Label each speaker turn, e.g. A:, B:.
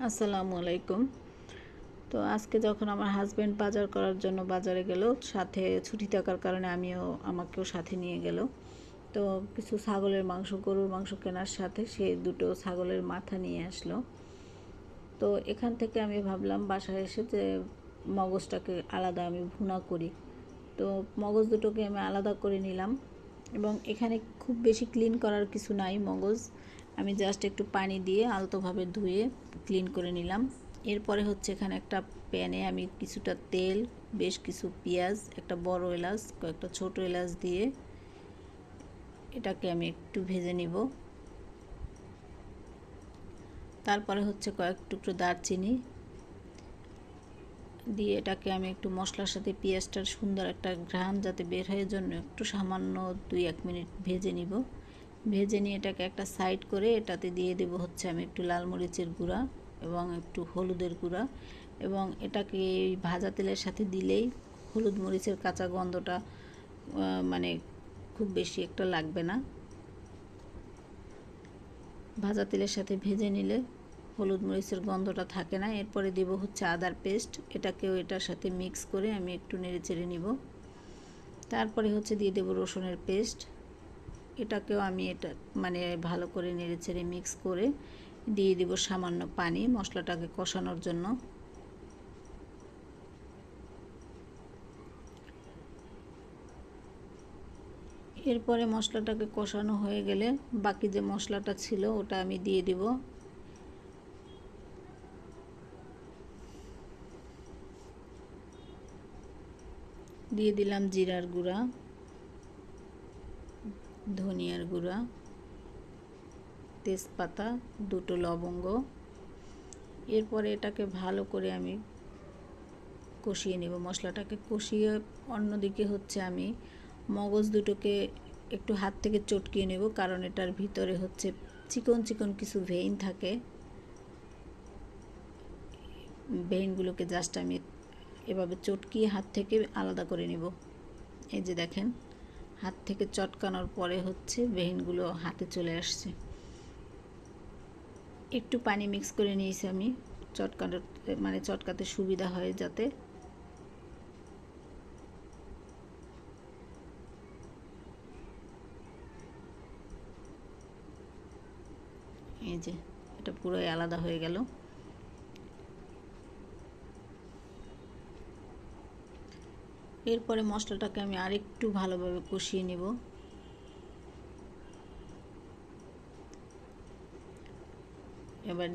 A: আসসালামু আলাইকুম। তো আজকে যখন আমার হাজব্যান্ড বাজার করার জন্য বাজারে গেল, সাথে ছুটি থাকার কারণে আমাকেও সাথে নিয়ে গেল। তো কিছু ছাগলের মাংস, গরুর মাংস কেনার সাথে সে দুটো ছাগলের মাথা নিয়ে আসলো। তো এখান থেকে আমি ভাবলাম বাসায় এসে যে মগজটাকে আলাদা আমি ভুনা করি। তো মগজ দুটোকে আমি আলাদা করে নিলাম, এবং এখানে খুব বেশি ক্লিন করার কিছু নাই। মগজ আমি জাস্ট একটু পানি দিয়ে আলতোভাবে ধুয়ে ক্লিন করে নিলাম। এরপরে হচ্ছে এখানে একটা প্যানে আমি কিছুটা তেল, বেশ কিছু পেঁয়াজ, একটা বড় এলাচ, কয়েকটা ছোট এলাচ দিয়ে এটাকে আমি একটু ভেজে নিব। তারপরে হচ্ছে কয়েক টুকরো দারচিনি দিয়ে এটাকে আমি একটু মশলার সাথে পেঁয়াজটার সুন্দর একটা ঘ্রাণ যাতে বের হয়ে জন্য একটু সামান্য 2-1 মিনিট ভেজে নিব। ভেজে নিয়ে এটাকে একটা সাইড করে এটাতে দিয়ে দেব হচ্ছে আমি একটু লাল মরিচের গুঁড়া এবং একটু হলুদের গুঁড়া, এবং এটাকে এই ভাজা তেলের সাথে দিলেই হলুদ মরিচের কাঁচা গন্ধটা মানে খুব বেশি একটা লাগবে না। ভাজা তেলের সাথে ভেজে নিলে হলুদ মরিচের গন্ধটা থাকে না। এরপরে দেব হচ্ছে আদার পেস্ট, এটাকেও এটার সাথে মিক্স করে আমি একটু নেড়ে চেড়ে নিব। তারপরে হচ্ছে দিয়ে দেব রসুনের পেস্ট, এটাকেও আমি ভালো করে নেড়ে চেড়ে মিক্স করে দিয়ে দেব সামান্য পানি মশলাটাকে কষানোর জন্য। এরপরে মশলাটাকে কষানো হয়ে গেলে বাকি যে মশলাটা ছিল ওটা আমি দিয়ে দিব। দিয়ে দিলাম জিরার গুঁড়া, ধনিয়ার গুঁড়া, তেজপাতা, দুটো লবঙ্গ। এরপরে এটাকে ভালো করে আমি কষিয়ে নেব। মশলাটাকে কষিয়ে অন্যদিকে হচ্ছে আমি মগজ দুটোকে একটু হাত থেকে চটকিয়ে নেব, কারণ এটার ভিতরে হচ্ছে চিকন চিকন কিছু ভেইন থাকে। ভেইনগুলোকে জাস্ট আমি এভাবে চটকিয়ে হাত থেকে আলাদা করে নেব। এই যে দেখেন, হাত থেকে চটকানোর পরে হচ্ছে ভেইনগুলো হাতে চলে আসছে। একটু পানি মিক্স করে নিয়েছি আমি, চটকাতে সুবিধা হয় যাতে। এই যে এটা পুরোই আলাদা হয়ে গেল। এরপরে মশলাটাকে আমি আরেকটু ভালোভাবে কষিয়ে নেব। এবার